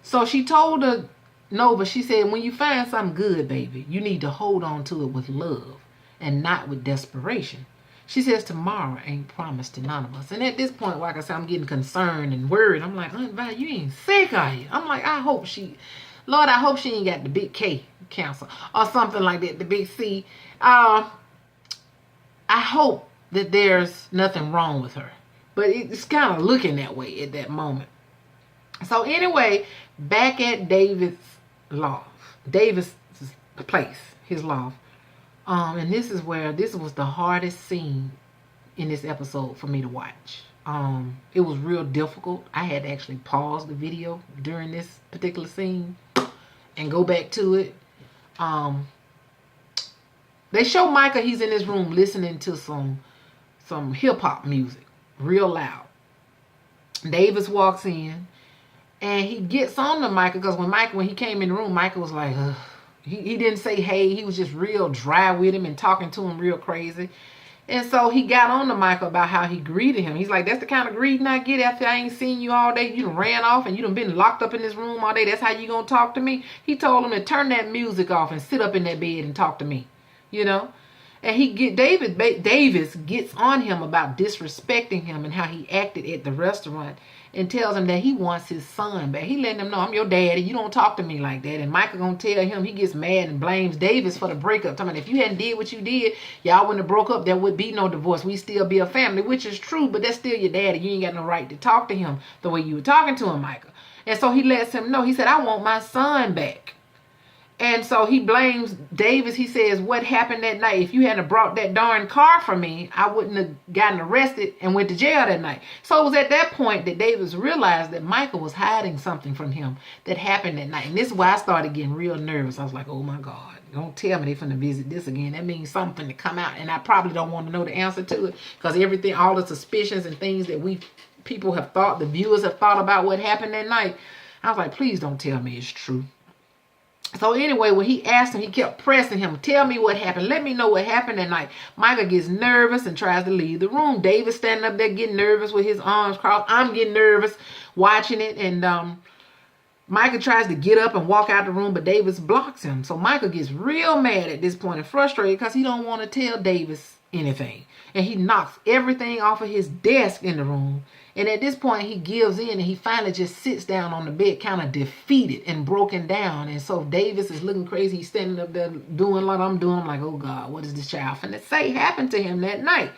So she told her, Nova, she said, when you find something good, baby, you need to hold on to it with love and not with desperation. She says, tomorrow ain't promised to none of us. And at this point, like I said, I'm getting concerned and worried. I'm like, Aunt Vi, you ain't sick, are you? I'm like, I hope she ain't got the big K cancer or something like that, the big C. I hope that there's nothing wrong with her. But it's kind of looking that way at that moment. So anyway, back at David's place, his loft. And this was the hardest scene in this episode for me to watch. It was real difficult. I had to actually pause the video during this particular scene and go back to it. They show Micah, he's in his room listening to some hip-hop music, real loud. Davis walks in, and he gets on to Micah, because when he came in the room, Micah was like, ugh. He didn't say hey. He was just real dry with him and talking to him real crazy. And so he got on to Michael about how he greeted him. He's like, that's the kind of greeting I get after I ain't seen you all day. You done ran off and you done been locked up in this room all day. That's how you gonna talk to me? He told him to turn that music off and sit up in that bed and talk to me. And Davis gets on him about disrespecting him and how he acted at the restaurant, and tells him that he wants his son back. He letting him know, I'm your daddy. You don't talk to me like that. And Michael gonna tell him, he gets mad and blames Davis for the breakup. Talking about, if you hadn't did what you did, y'all wouldn't have broke up. There would be no divorce. We'd still be a family, which is true, but that's still your daddy. You ain't got no right to talk to him the way you were talking to him, Michael. And so he lets him know. He said, I want my son back. And so he blames Davis. He says, what happened that night? If you hadn't brought that darn car for me, I wouldn't have gotten arrested and went to jail that night. So it was at that point that Davis realized that Michael was hiding something from him that happened that night. And this is why I started getting real nervous. I was like, oh my God, don't tell me they're finna visit this again. That means something to come out. And I probably don't want to know the answer to it, because everything, all the suspicions and things that people have thought, the viewers have thought about what happened that night. I was like, please don't tell me it's true. So anyway, when he asked him, he kept pressing him, tell me what happened. Let me know what happened that night. Michael gets nervous and tries to leave the room. David's standing up there getting nervous with his arms crossed. I'm getting nervous watching it. And Michael tries to get up and walk out the room, but Davis blocks him. So Michael gets real mad at this point and frustrated, because he don't want to tell Davis anything. And he knocks everything off of his desk in the room. And at this point, he gives in, and he finally just sits down on the bed, kind of defeated and broken down. And so Davis is looking crazy. He's standing up there doing like I'm doing. I'm like, oh God, what is this child finna say happened to him that night?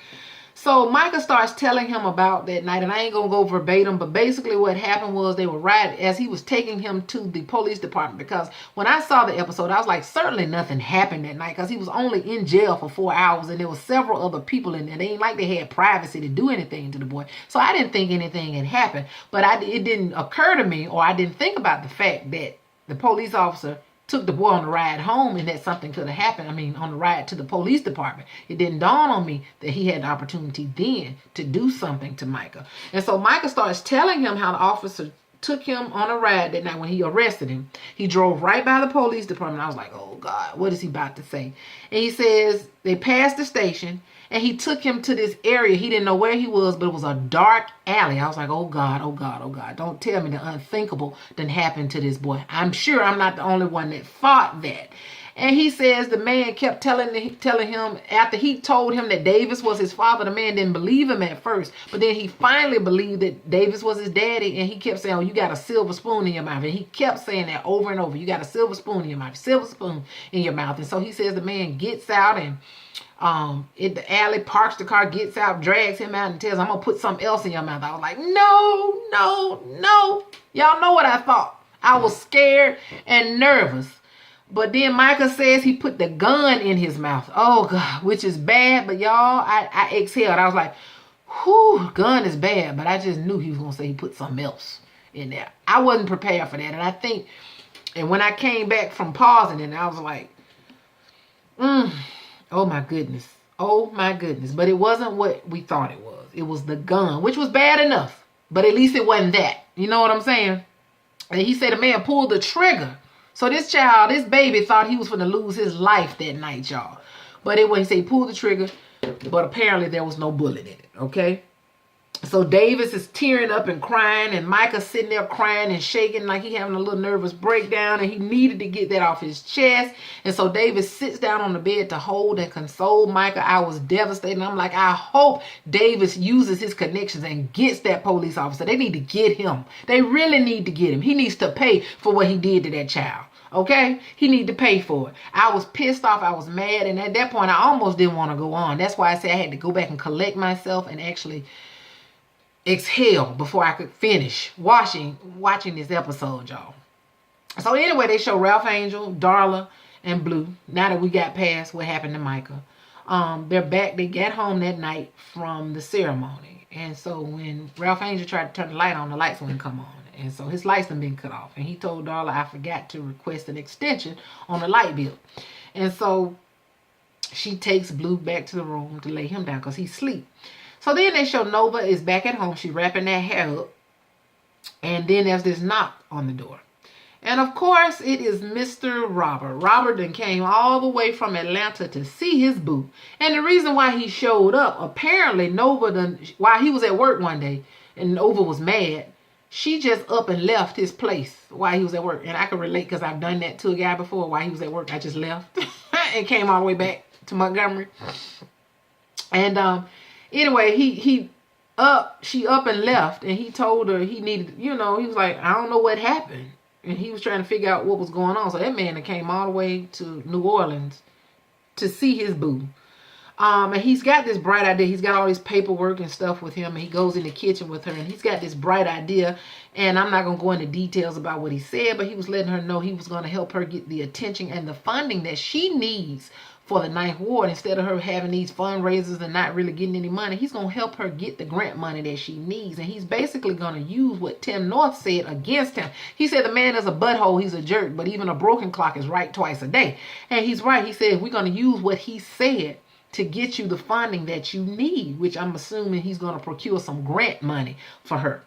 So Micah starts telling him about that night, and I ain't gonna go verbatim, but basically what happened was they were riding as he was taking him to the police department, because when I saw the episode, I was like, certainly nothing happened that night, because he was only in jail for 4 hours, and there were several other people in there. They ain't like they had privacy to do anything to the boy. So I didn't think anything had happened, but it didn't occur to me, or I didn't think about the fact that the police officer took the boy on the ride home and that something could have happened. I mean, on the ride to the police department. It didn't dawn on me that he had the opportunity then to do something to Micah. And so Micah starts telling him how the officer took him on a ride that night when he arrested him. He drove right by the police department. I was like, oh God, what is he about to say? And he says they passed the station and he took him to this area. He didn't know where he was, but it was a dark alley. I was like, oh God, oh God, oh God. Don't tell me the unthinkable done happened to this boy. I'm sure I'm not the only one that thought that. And he says the man kept telling him, after he told him that Davis was his father, the man didn't believe him at first. But then he finally believed that Davis was his daddy. And he kept saying, oh, you got a silver spoon in your mouth. And he kept saying that over and over. You got a silver spoon in your mouth, silver spoon in your mouth. And so he says the man gets out and in the alley, parks the car, gets out, drags him out and tells him, I'm going to put something else in your mouth. I was like, no, no, no. Y'all know what I thought. I was scared and nervous. But then Micah says he put the gun in his mouth. Oh, God, which is bad. But y'all, I exhaled. I was like, whew, gun is bad. But I just knew he was going to say he put something else in there. I wasn't prepared for that. And I think, and when I came back from pausing it, I was like, oh my goodness. Oh my goodness. But it wasn't what we thought it was. It was the gun, which was bad enough. But at least it wasn't that. You know what I'm saying? And he said the man pulled the trigger. So this baby thought he was going to lose his life that night, y'all. But it wasn't. He said he pulled the trigger, but apparently there was no bullet in it, okay? So Davis is tearing up and crying, and Micah's sitting there crying and shaking like he having a little nervous breakdown, and he needed to get that off his chest. And so Davis sits down on the bed to hold and console Micah. I was devastated. I'm like, I hope Davis uses his connections and gets that police officer. They need to get him. They really need to get him. He needs to pay for what he did to that child. Okay? He need to pay for it. I was pissed off. I was mad. And at that point, I almost didn't want to go on. That's why I said I had to go back and collect myself and actually exhale before I could finish watching this episode, y'all. So anyway, they show Ralph Angel, Darla, and Blue. Now that we got past what happened to Micah. They're back. They got home that night from the ceremony. And so when Ralph Angel tried to turn the light on, the lights wouldn't come on. And so his lights had been cut off. And he told Darla, I forgot to request an extension on the light bill. And so she takes Blue back to the room to lay him down because he's asleep. So then they show Nova is back at home. She's wrapping that hair up. And then there's this knock on the door. And of course, it is Mr. Robert. Robert then came all the way from Atlanta to see his boo. And the reason why he showed up, apparently Nova, while he was at work one day, and Nova was mad, she just up and left his place while he was at work. And I can relate because I've done that to a guy before. While he was at work, I just left and came all the way back to Montgomery. And anyway, she up and left, and he told her he needed, he was like, I don't know what happened. And he was trying to figure out what was going on. So that man came all the way to New Orleans to see his boo. And he's got this bright idea. He's got all this paperwork and stuff with him. And he goes in the kitchen with her. And he's got this bright idea. And I'm not going to go into details about what he said. But he was letting her know he was going to help her get the attention and the funding that she needs for the Ninth Ward. Instead of her having these fundraisers and not really getting any money, he's going to help her get the grant money that she needs. And he's basically going to use what Tim North said against him. He said the man is a butthole, he's a jerk, but even a broken clock is right twice a day. And he's right. He said we're going to use what he said to get you the funding that you need, which I'm assuming he's going to procure some grant money for her.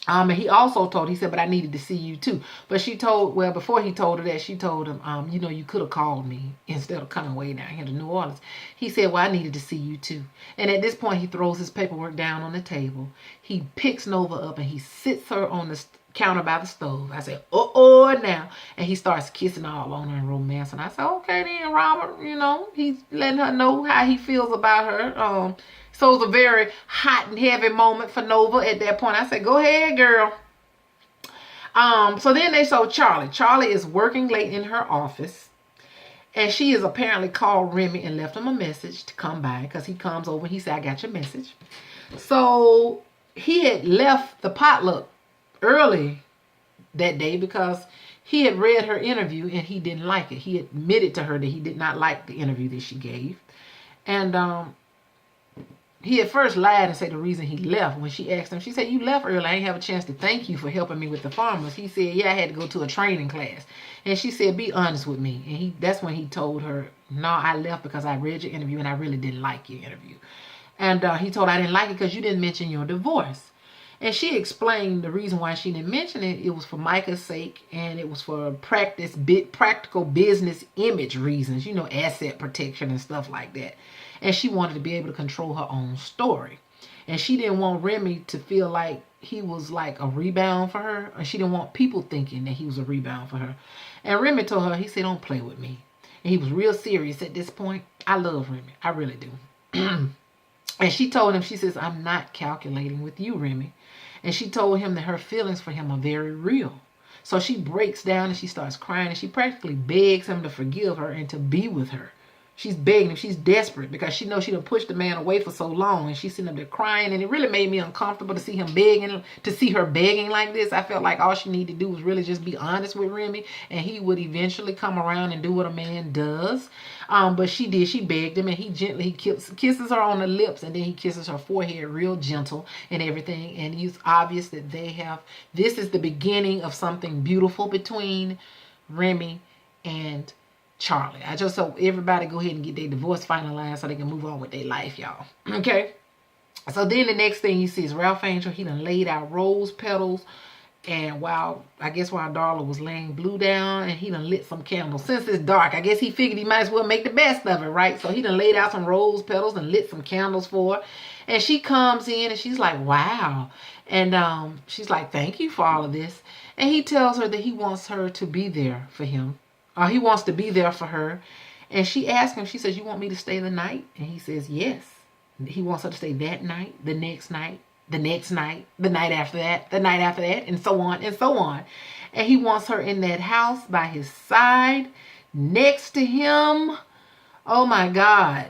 And he also told, he said, but I needed to see you too. But she told, well, before he told her that, she told him, you could have called me instead of coming way down here to New Orleans. He said, well, I needed to see you too. And at this point, he throws his paperwork down on the table. He picks Nova up and he sits her on the counter by the stove. I said, now. And he starts kissing all on her and romance. And I said, okay then, Robert, he's letting her know how he feels about her. So it was a very hot and heavy moment for Nova at that point. I said, go ahead, girl. So then they saw Charlie. Charlie is working late in her office. And she has apparently called Remy and left him a message to come by, because he comes over and he said, I got your message. So he had left the potluck early that day because he had read her interview and he didn't like it. He admitted to her that he did not like the interview that she gave. And he at first lied and said the reason he left. When she asked him, she said, you left early. I didn't have a chance to thank you for helping me with the farmers. He said, yeah, I had to go to a training class. And she said, be honest with me. And that's when he told her, no, I left because I read your interview and I really didn't like your interview. And he told her, I didn't like it because you didn't mention your divorce. And she explained the reason why she didn't mention it. It was for Micah's sake, and it was for practical business image reasons, you know, asset protection and stuff like that. And she wanted to be able to control her own story. And she didn't want Remy to feel like he was like a rebound for her. And she didn't want people thinking that he was a rebound for her. And Remy told her, he said, don't play with me. And he was real serious at this point. I love Remy. I really do. And she told him, she says, I'm not calculating with you, Remy. And she told him that her feelings for him are very real. So she breaks down and she starts crying and she practically begs him to forgive her and to be with her. She's begging him. She's desperate because she knows she done pushed the man away for so long, and she's sitting up there crying, and it really made me uncomfortable to see him begging, to see her begging like this. I felt like all she needed to do was really just be honest with Remy, and he would eventually come around and do what a man does. But she did. She begged him, and he kisses her on the lips, and then he kisses her forehead real gentle and everything. And it's obvious that this is the beginning of something beautiful between Remy and Charlie. I just hope everybody go ahead and get their divorce finalized so they can move on with their life, y'all. Okay? So then the next thing you see is Ralph Angel. He done laid out rose petals. And while Darla was laying Blue down, and he done lit some candles. Since it's dark, I guess he figured he might as well make the best of it, right? So he done laid out some rose petals and lit some candles for her. And she comes in and she's like, wow. And she's like, thank you for all of this. And he tells her that he wants her to be there for him. He wants to be there for her. And she asks him, she says, you want me to stay the night? And he says, yes. He wants her to stay that night, the next night, the next night, the night after that, the night after that, and so on and so on. And he wants her in that house by his side, next to him. Oh my God.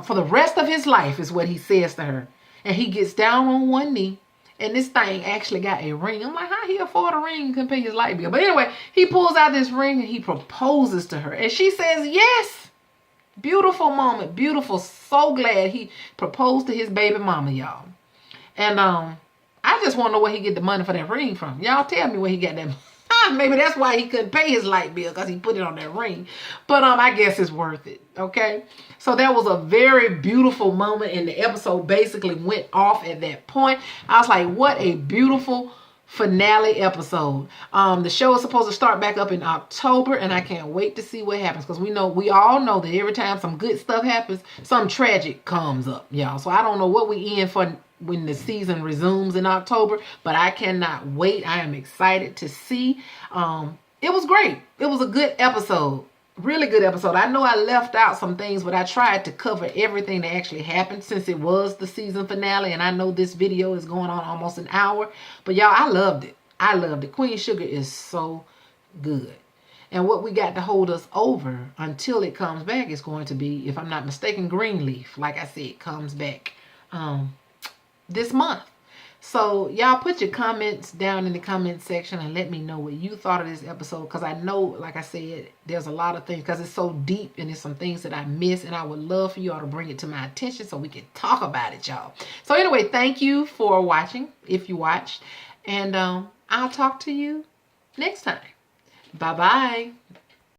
For the rest of his life is what he says to her. And he gets down on one knee. And this thing actually got a ring. I'm like, how he afford a ring and can pay his light bill? But anyway, he pulls out this ring and he proposes to her. And she says, yes. Beautiful moment. Beautiful. So glad he proposed to his baby mama, y'all. And I just want to know where he get the money for that ring from. Y'all tell me where he got that. Maybe that's why he couldn't pay his light bill, because he put it on that ring. But I guess it's worth it. Okay. So that was a very beautiful moment, and the episode basically went off at that point. I was like, what a beautiful finale episode. The show is supposed to start back up in October, and I can't wait to see what happens, because we all know that every time some good stuff happens, something tragic comes up, y'all. So I don't know what we in for when the season resumes in October, but I cannot wait. I am excited to see. It was great. It was a good episode. Really good episode. I know I left out some things, but I tried to cover everything that actually happened since it was the season finale. And I know this video is going on almost an hour. But y'all, I loved it. I loved it. Queen Sugar is so good. And what we got to hold us over until it comes back is going to be, if I'm not mistaken, Greenleaf. Like I said, comes back this month. So y'all put your comments down in the comment section and let me know what you thought of this episode, because I know, like I said, there's a lot of things, because it's so deep and there's some things that I missed, and I would love for y'all to bring it to my attention so we can talk about it, y'all. So anyway, thank you for watching, if you watched, and I'll talk to you next time. Bye-bye.